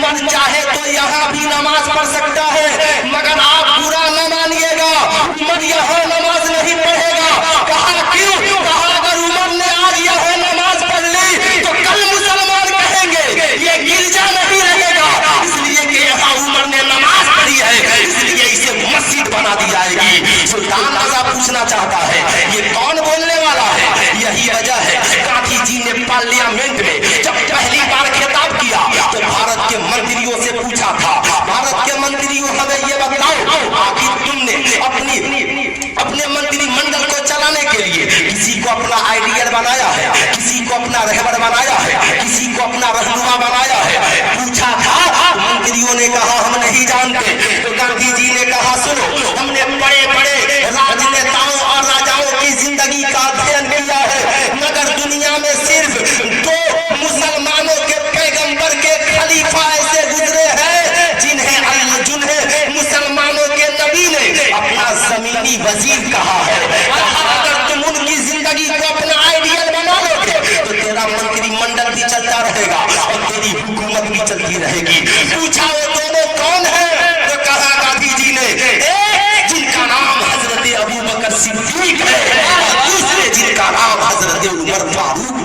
उमर चाहे तो यहाँ भी नमाज पढ़ सकता है, मगर आप बुरा न मानिएगा, उमर यहाँ नमाज नहीं पढ़ेगा। कहा क्यों? कहा अगर उमर ने आज यहाँ नमाज पढ़ ली तो कल मुसलमान कहेंगे ये गिरजा नहीं रहेगा, इसलिए कि यहाँ उमर ने नमाज पढ़ी है इसलिए इसे मस्जिद बना दी जाएगी। सुल्तान रजा पूछना चाहता है ये कौन बोलने वाला है? यही वजह है गांधी जी ने पार्लियामेंट में जब पहली बार खिताब किया तो भारत के मंत्रियों से पूछा था, भारत के मंत्रियों हमें ये बताओ आखिर तुमने अपने मंत्रिमंडल को चलाने के लिए किसी को अपना आइडियल बनाया है, किसी को अपना रहबर बनाया है, किसी को अपना रहनुमा बनाया है? पूछा था, मंत्रियों ने कहा हम नहीं जानते। तो गांधी जी ने कहा सुनो, हमने बड़े बड़े राजनेताओं और राजाओं की जिंदगी का अध्ययन किया है, मगर दुनिया में सिर्फ 2 मुसलमानों के पैगंबर के खलीफा ऐसे गुजरे हैं जिन्हें मुसलमानों के नबी ने अपना जमीनी वजीर कहा है। अगर तुम उनकी जिंदगी को अपना आइडियल बना लोगे तो तेरा मंत्रिमंडल भी चलता रहेगा और तेरी हुकूमत भी चलती रहेगी। पूछा वो दोनों कौन है? तो कहा गांधी जी ने एक जिनका नाम हजरत अबू बकर सिद्दीक है और दूसरे जिनका नाम हजरत उमर फारूक।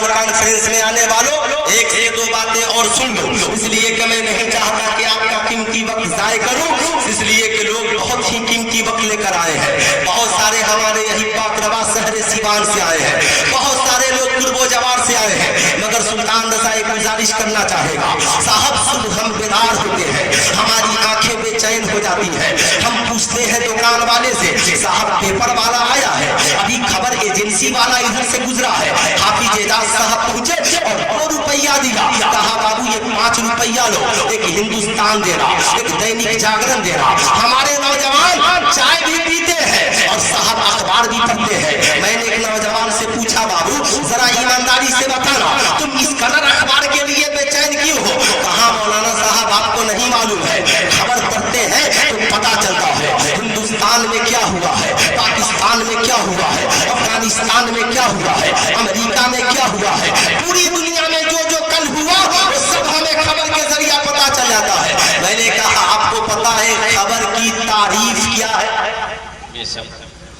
कॉन्फ्रेंस में आने वालों एक से 2 बातें और सुन लो, इसलिए कि मैं नहीं चाहता कि आपका कीमती वक्त जाया करूं, इसलिए कि लोग बहुत ही कीमती वक्त लेकर आए हैं। बहुत सारे हमारे यही पाकरवा शहर सिवान से आए हैं, बहुत सारे लोग कुर्बो जवार से आए हैं, मगर सुल्तान रजा एक गुजारिश करना चाहेगा। साहब सुबह हम बेदार होते हैं, हमारी आंखें बेचैन हो जाती है, हम पूछते हैं दुकान वाले से साहब पेपर वाला आया है, अभी खबर एजेंसी वाला इधर से गुजरा है, हाफिज एजाज साहब पहुंचे और 2 रुपया दिया, कहा बाबू ये 5 रुपया लो, एक हिंदुस्तान दे रहा, एक दैनिक जागरण दे रहा। हमारे नौजवान चाय भी पीते हैं और साहब अखबार भी पढ़ते हैं। मैंने एक नौजवान से पूछा बाबू जरा ईमानदारी से बताना तुम इस कदर अखबार के लिए बेचैन क्यों हो? कहा मौलाना साहब आपको नहीं मालूम है, खबर पढ़ते हैं तो पता चलता है हिंदुस्तान में क्या हुआ है, पाकिस्तान में क्या हुआ है, अफगानिस्तान में क्या हुआ है, अमेरिका में क्या हुआ है, पूरी दुनिया में जो जो कल हुआ वो सब हमें खबर के जरिए पता चल जाता है। मैंने कहा आपको पता है खबर की तारीफ क्या है?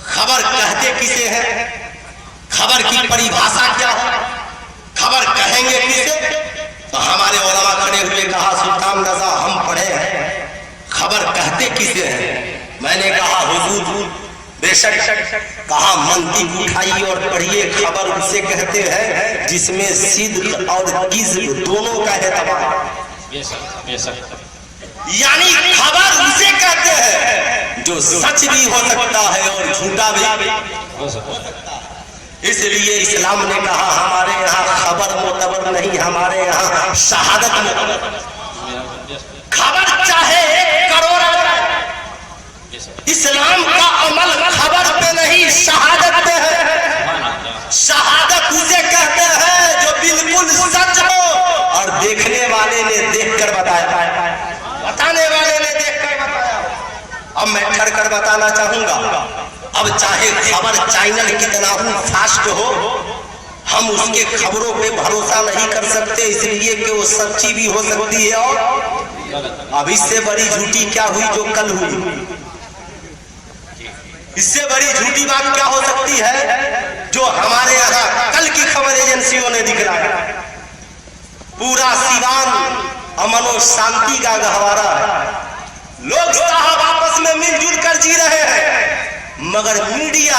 खबर कहते किसे हैं? खबर की परिभाषा क्या है? खबर कहेंगे किसे? तो हमारे उलमा खड़े हुए कहा सुल्तान रजा हम पढ़े हैं, खबर कहते किसे हैं? मैंने कहा हुजूर बेशक। कहा मंतिक उठाइए और पढ़िए, खबर उसे कहते हैं जिसमें सिद्क और किज़्ब दोनों का एतबार। यानी खबर उसे कहते हैं जो सच भी हो सकता है और झूठा भी हो सकता है। इसलिए इस्लाम ने कहा हमारे यहाँ खबर मोतबर नहीं, हमारे यहाँ शहादत मोतबर। खबर चाहे 1 करोड़, इस्लाम का अमल खबर पे नहीं शहादत पे है। शहादत उसे कहते हैं जो बिल्कुल सच हो और देखने वाले ने देखकर बताया, बताने वाले ने देखकर बताया। अब मैं ठहर कर बताना चाहूंगा, अब चाहे खबर चैनल कितना ही फास्ट हो, हम उसके खबरों पे भरोसा नहीं कर सकते, इसलिए कि वो सच्ची भी हो सकती है और अब इससे बड़ी झूठी क्या हुई जो कल हुई। इससे बड़ी झूठी बात क्या हो सकती है जो हमारे यहाँ कल की खबर एजेंसियों ने दिखलाया। पूरा सिवान अमन और शांति का गहवारा है, लोग साहब आपस में मिलजुल कर जी रहे हैं, मगर मीडिया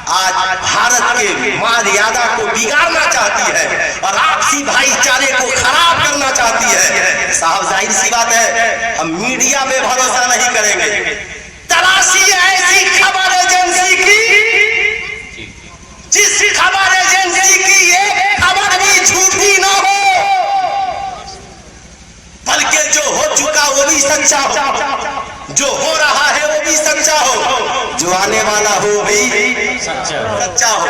आज भारत के मर्यादा को बिगाड़ना चाहती है और आपसी भाईचारे को खराब करना चाहती है। साहब जाहिर सी बात है हम मीडिया पे भरोसा नहीं करेंगे। तलाशी ऐसी खबर एजेंसी की जिस खबर एजेंसी की एक खबर भी झूठी ना हो, बल्कि जो हो चुका वो भी सच्चा हो, जो हो रहा है वो भी सच्चा हो, जो आने वाला हो भी सच्चा हो।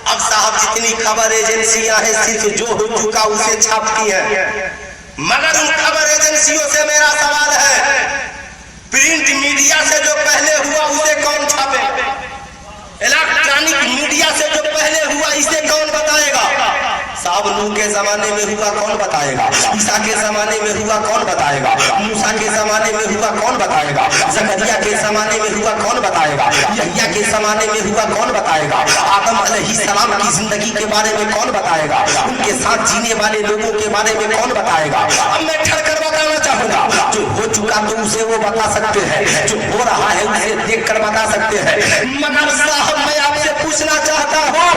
अब साहब जितनी खबर एजेंसियां हैं सिर्फ जो हो चुका उसे छापती हैं, मगर उन खबर एजेंसियों से मेरा सवाल है, प्रिंट मीडिया से जो पहले हुआ उसे कौन छापे? इलेक्ट्रॉनिक मीडिया से जो पहले हुआ इसे कौन बताएगा? साहब नूह के जमाने में हुआ कौन बताएगा? ईसा के जमाने में हुआ कौन बताएगा? मूसा के जमाने में हुआ कौन बताएगा? जकरिया के जमाने में हुआ कौन बताएगा? यहया के जमाने में हुआ कौन बताएगा? आदम अलैहिस्सलाम की जिंदगी के बारे में कौन बताएगा? उनके साथ जीने वाले लोगों के बारे में कौन बताएगा? अब मैं ठहर कर बताना चाहूंगा, जो हो चुका तो उसे वो बता सकते हैं, जो हो रहा है उसे देख कर बता सकते हैं, मगर साहब मैं आपसे पूछना चाहता हूँ,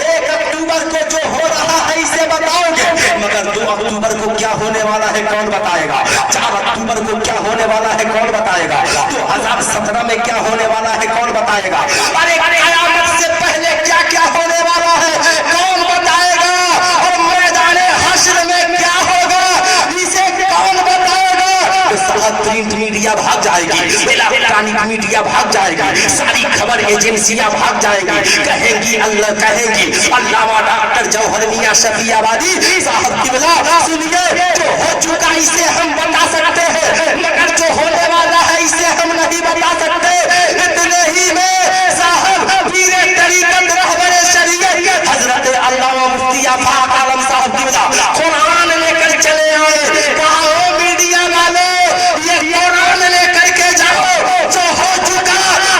1 अक्टूबर को जो हो रहा है इसे बताओगे, मगर 2 अक्टूबर को क्या होने वाला है कौन बताएगा? 4 अक्टूबर को क्या होने वाला है कौन बताएगा? 2017 में क्या होने वाला है कौन बताएगा? अरे क़यामत से पहले क्या क्या होने वाला है कौन बताएगा? और मैदान हश्र में क्या होगा इसे कौन बताएगा? साहब प्रिंट मीडिया भाग जाएगी, इलेक्ट्रॉनिक मीडिया भाग जाएगी, सारी खबर एजेंसियां भाग जाएंगी, कहेंगी अल्लामा डॉक्टर जौहर मियां शफीआबादी साहब किबला सुनिए, जो हो चुका इसे हम बता सकते हैं, मगर जो होने वाला है इसे हम नहीं बता सकते। इतने ही में साहब पीर तरीकत रहबर शरीयत हजरत अल्लामा मुफ्ती आफाक आलम साहब किबला कुरान लेकर चले आए, कहा ओ मीडिया वाले ये कुरान लेकर के जाओ, जो हो चुका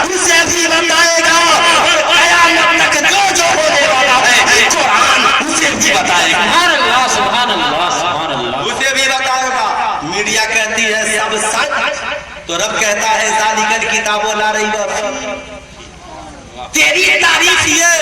उसे भी बताएगा, और क़यामत तक जो होने वाला है कुरान उसे भी बताएगा। सुभान अल्लाह, उसे भी बताएगा। मीडिया कहती है सब सच, तो रब कहता है ज़ालिकल किताबो ला रैब फीह, तेरी तारीफ ये,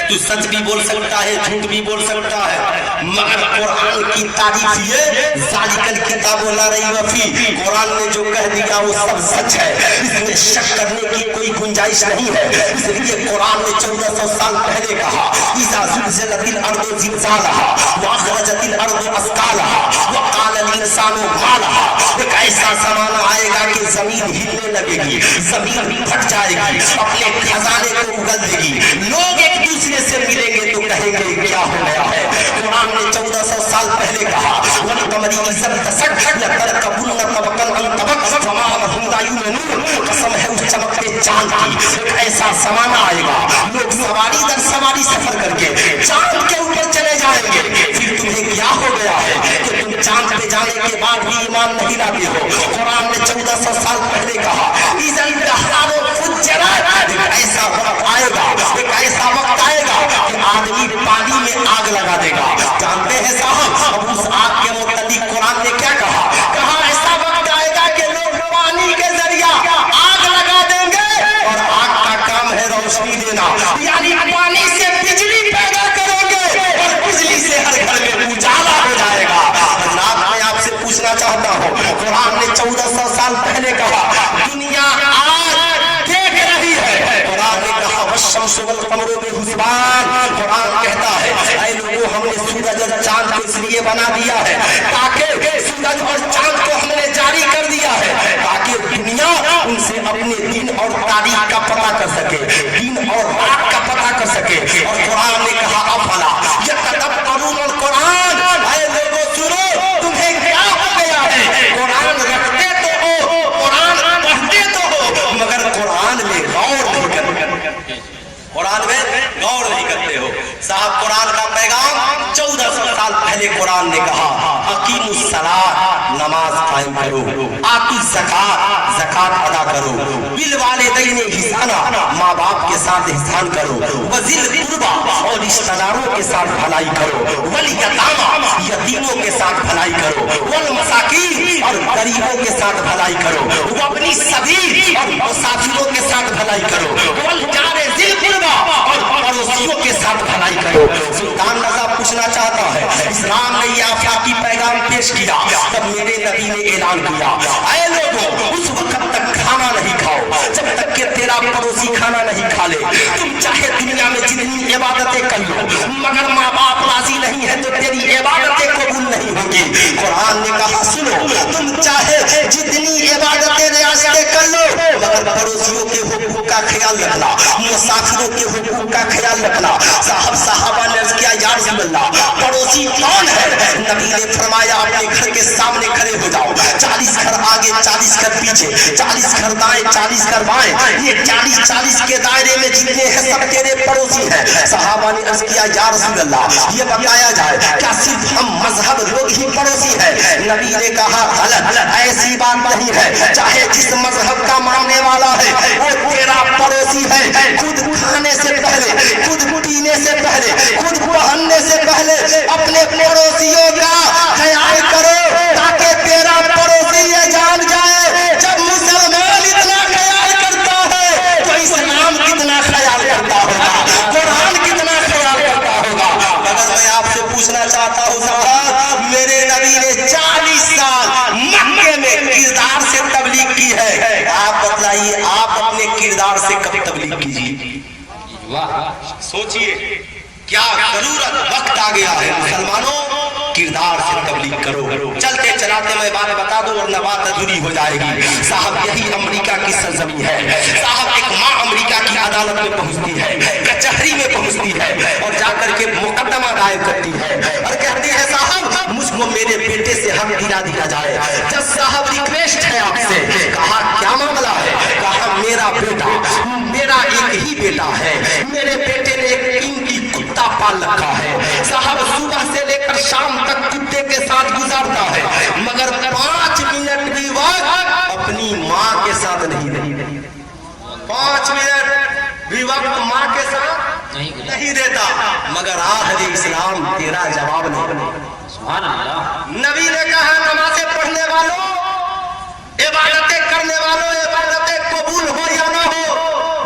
तू सच भी बोल सकता है झूठ भी बोल सकता है, मगर कुरान की तारीफ ये, ज़ालिकल किताबो ला रैब फीह, कुरान ने जो कह दिया वो सब सच है, इसमें शक करने की कोई गुंजाइश नहीं है। इसलिए कुरान ने 1400 साल पहले कहा, इज़ा ज़ुलज़िलतिल अर्दु ज़िलज़ालहा व अख़रजतिल अर्दु अस्क़ालहा व क़ालल इंसानु मा लहा, एक ऐसा ज़माना आएगा कि जमीन हिलने लगेगी, जमीन फट जाएगी, अपने खजाने को उगल देगी, लोग एक दूसरे से मिलेंगे तो कहेंगे क्या हो गया है। कुरान ने 1400 साल पहले कहा, वल कमरी इज़ा तसक़ लतरकबुन्ना तबक़न अन तबक़ फमा लहुम ला युमिनून, कसम है उस चमकते चांद की, एक ऐसा ज़माना आएगा लोग सवारी दर सवारी सफर करके चांद के ऊपर चले जाएंगे, फिर तुम्हें क्या हो गया है कि तुम चांद पे जाने के बाद भी ईमान नहीं लाते हो। कुरान ने 1400 साल पहले कहा, इज़ल बहरारो फुज्जरत, ऐसा वक्त आएगा, एक ऐसा वक्त आएगा कि आदमी पानी में आग लगा देगा। जानते हैं साहब अब उस आग के मुताबिक कुरान ने क्या कहा? कहा ऐसा वक्त आएगा कि लोग पानी के जरिया आग लगा देंगे, और आग का काम है रोशनी देना, यानी पानी से बिजली पैदा करोगे और बिजली से हर घर में उजाला हो जाएगा। मैं आपसे पूछना चाहता हूँ, कुरान ने 1400 साल पहले कहा दुनिया आज देख रही है, कुरान ने कहा वश्शम्सु वल क़मरु बिहुस्बान, कुरान कहता है ऐ लोगों हमने सूरज और चांद को इसलिए बना दिया है ताकि सूरज और चांद को हमने जारी कर दिया है ताकि दुनिया उनसे अपने दिन और तारीख का पता कर सके, दिन और रात का पता कर सके। और कुरान ने कहा अफला यतदब्बरुन कुरान, ऐ लोगों सुनो तुम्हें क्या हो गया है, कुरान रखते तो हो, कुरान पढ़ते तो हो, मगर कुरान में गौर नहीं करते, कुरान में गौर नहीं करते हो। साहब कुरान का पैगाम 1400 साल पहले कुरान ने कहा अकीमुस सलात, नमाज कायम करो, आतुज़ ज़कात, ज़कात अदा करो, बिल वालिदैन हिसाना, माँ बाप के साथ ihसान करो, वज़िल कुर्बा और रिश्तेदारों के साथ भलाई करो, वल यतामा, यतीमों के साथ भलाई करो, वल मसाकीन और गरीबों के साथ भलाई करो, वब्नी सबील और मुसाफिरों के साथ भलाई करो, वल जारे ज़िल कुर्बा और पड़ोसियों के साथ भलाई करो। सुल्तान रज़ा पूछना चाहता है, इस्लाम ने ये आफाकी पैगाम पेश किया, तब मेरे नबी ने ऐलान किया ऐ लोगों उस वक्त तक खाना नहीं खाओ जब तक कि तेरा पड़ोसी खाना नहीं खा ले। तुम चाहे दुनिया में जितनी इबादतें कर लो, मगर माँ बाप राजी नहीं है तो तेरी इबादतें कबूल नहीं होगी। कुरान ने कहा सुनो, तुम चाहे जितनी इबादतें रियासतें कर लो, मगर पड़ोसियों के हुक्म हुकूक का ख्याल रखना, मुसाफिरों के हुकूक का ख्याल रखना। साहबा ने अर्ज किया, या रसूल अल्लाह, पड़ोसी कौन है? नबी ने फरमाया, अपने घर के सामने खड़े हो जाओ, 40 घर आगे 40 घर पीछे, 40 घर दाएं 40 घर बाएं, ये 40 के दायरे में जितने हैं सब तेरे पड़ोसी हैं। साहबा ने अर्ज किया, या रसूल अल्लाह, ये बताया जाए क्या सिर्फ हम मजहब लोग ही पड़ोसी हैं? नबी ने कहा, गलत, ऐसी बात नहीं है। चाहे जिस मजहब का मानने वाला है वो तेरा पड़ोसी है। खुद खाने से पहले, खुद पीने से पहले, खुद पहनने से पहले अपने पड़ोसियों का ख्याल करो, ताकि तेरा पड़ोसी ये जान जाए जब मुसलमान इतना ख्याल करता है तो इस्लाम कितना ख्याल करता होगा, कुरान कितना ख्याल करता होगा। अगर मैं आपसे पूछना चाहता हूँ साहब, मेरे नबी ने 40 साल मक्के में किरदार से तबलीग की है, आप बतलाइए आप अपने किरदार से कब तबलीग कीजिए? सोचिए क्या जरूरत, वक्त आ गया है मुसलमानों, किरदार से तबलीग करो। चलते चलाते मैं बात बता दूं और बात अधूरी हो जाएगी। साहब यही अमेरिका की सरजमीन है। साहब एक माँ अमेरिका की अदालत में पहुंचती है, कचहरी में पहुंचती है और जाकर के मुकदमा दायर करती है और कहती है, साहब मुझको मेरे बेटे से हक दिला दिया जाए। जज साहब रिक्वेस्ट है आपसे। कहा क्या मामला है? कहा मेरा बेटा, मेरा एक ही बेटा है, मेरे बेटे ने एक कीमती कुत्ता पाल रखा है। साहब सुबह से लेकर शाम तक कुत्ते के साथ गुजारता है, मगर 5 मिनट भी वक्त अपनी माँ के साथ नहीं देता। 5 मिनट भी वक्त माँ के साथ नहीं देता। मगर आहद इस्लाम तेरा जवाब नहीं। नबी ने कहा, नमाज़ें पढ़ने वालों, इबादतें करने वालों, इबादतें कबूल हो या ना हो,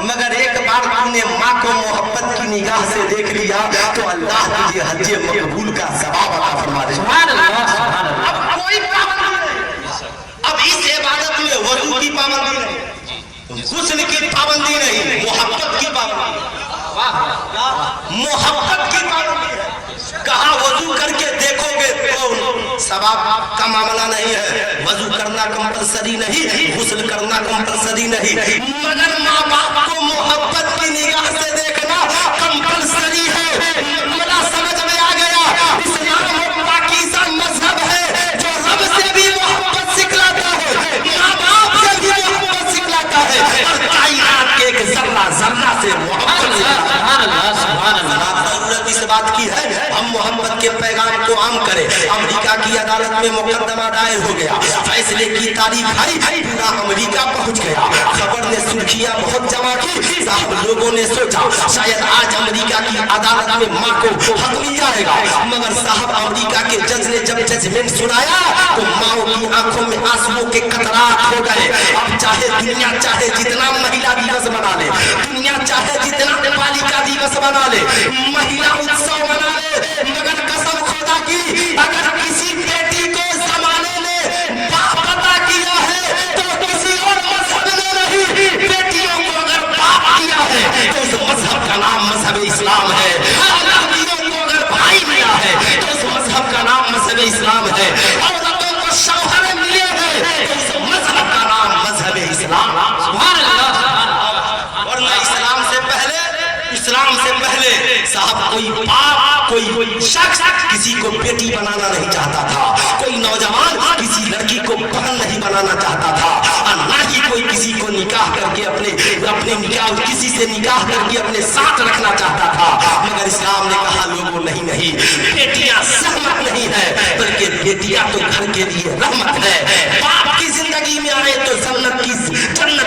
मगर एक बार तुमने माँ को मोहब्बत की निगाह से देख लिया तो अल्लाह तुझे हज्जे मकबूल का सवाब अता फरमा दे। अब कोई पाबंदी नहीं, अब इस इबादत में वजू की पाबंदी नहीं, गुस्ल की पाबंदी नहीं, मोहब्बत की पाबंदी, मोहब्बत की पाबंदी है। कहा वजू करके देखोगे तो सवाब का मामला नहीं है, वजू करना कंपलसरी नहीं, गुस्ल करना कंपलसरी नहीं, मगर माँ बाप को मोहब्बत की निगाह से देखना कंपलसरी है। मेरा समझ में आ गया, इस्लाम पाकीज़ा मजहब है जो रब से भी मोहब्बत सिखलाता है, माँ बाप से भी मोहब्बत सिखलाता है और कायनात के एक जर्रा जर्रा से मोहब्बत सिखलाता है। इस बात की है हम मोहब्बत के पैगाम को आम करें। अमेरिका की अदालत में मुकदमा दायर हो गया, फैसले की तारीख आई, पूरा अमेरिका पहुंच गया, खबर ने सुर्खियां बहुत जमा की। साहब लोगों ने सोचा शायद आज अमेरिका की अदालत में माँ को हक मिल जाएगा, मगर साहब अमेरिका के जज ने जब जजमेंट सुनाया तो माओ की आंखों में आंसुओं के कतरात हो गए। अब चाहे दुनिया चाहे जितना महिला दिवस मना ले, दुनिया चाहे जितना बालिका दिवस मना ले, महिला उत्सव मना ले, मगर कसम खुदा की अगर किसी बेटी को जमाने में बाप अता किया है तो किसी और मजहब ने नहीं, बेटियों को अगर बाप किया है तो उस मजहब का नाम मजहब इस्लाम है। लड़कियों को अगर भाई मिला है तो उस मजहब का नाम मजहब इस्लाम है। औरतों को शौहर मिले हैं तो उस मजहब का नाम मजहब इस्लाम। वरना इस्लाम से पहले साहब कोई बाप कोई शख्स किसी को बेटी बनाना नहीं चाहता था, कोई नौजवान किसी लड़की को बहन नहीं बनाना चाहता था, और ना ही कोई किसी को निकाह करके अपने निकाह किसी से निकाह करके अपने साथ रखना चाहता था। मगर इस्लाम ने कहा लोगों नहीं, बेटियां सहमत नहीं है, बल्कि बेटियां तो घर के लिए रहमत है। बाप की जिंदगी में आए तो जन्नत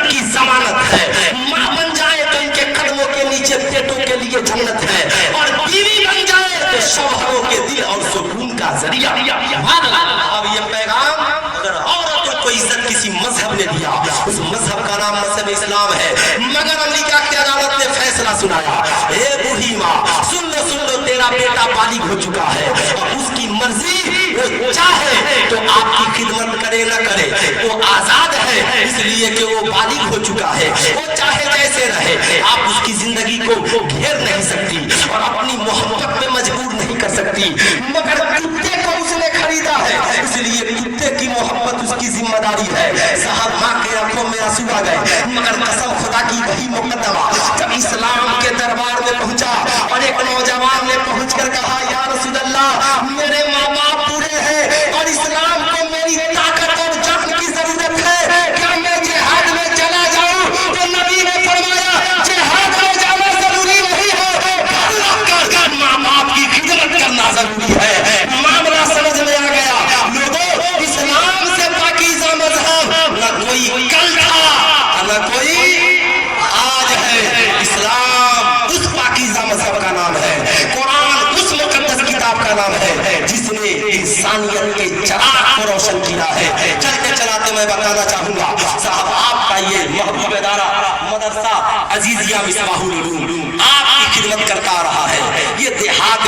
की जमानत है, माँ बन जाए तो इनके कदमों के नीचे पेटों के लिए जन्नत है, और बीवी बन जाए तो शौहरों के दिल और सुकून का जरिया। अब ये पैगाम अगर औरतों को इज्जत किसी मजहब ने दिया, उस मजहब का नाम मजहब इस्लाम है। मगर अमेरिका की अदालत ने फैसला सुनाया, ए बूढ़ी माँ सुन लो तेरा बेटा बालिग हो चुका है और उसकी मर्जी, वो चाहे तो आपकी खिदमत करे न करे, वो आजाद है, है इस लिए कि वो बालिग हो चुका है, वो चाहे जैसे रहे, आप उसकी जिंदगी को घेर नहीं सकती और अपनी मोहब्बत पे मजबूर नहीं कर सकती। मगर कुत्ते को उसने खरीदा है, इसलिए कुत्ते की मोहब्बत उसकी जिम्मेदारी है। साहब माँ के आंखों में आंसू आ गए, मगर कसम खुदा की वही मुकद्दमा जब इस्लाम के दरबार में पहुंचा और एक नौजवान ने पहुंचकर कहा, या रसूल अल्लाह, मेरे माँ बाप पूरे हैं और इस्लाम को मेरी ताकत और जान की जरूरत है, क्या मैं जिहाद में चला जाऊं? तो नबी ने फरमाया, जिहाद में जाना जरूरी नहीं है, माँ बाप की खिदमत करना जरूरी है। मामला समझ में आ गया लोगों, इस्लाम से पाकीज़ा मज़हब न कोई कल था न कोई आज है। इस्लाम उस पाकीज़ा मज़हब का नाम है, कुरान उस मुक़द्दस किताब का नाम है जिसने इंसानियत के चिराग को रोशन किया है। चलते चलाते मैं बताना चाहूंगा साहब, आपका ये महबूब इदारा मदरसा अजीजिया मिसबाहुल उलूम आपकी खिदमत करता रहा है। ये देहात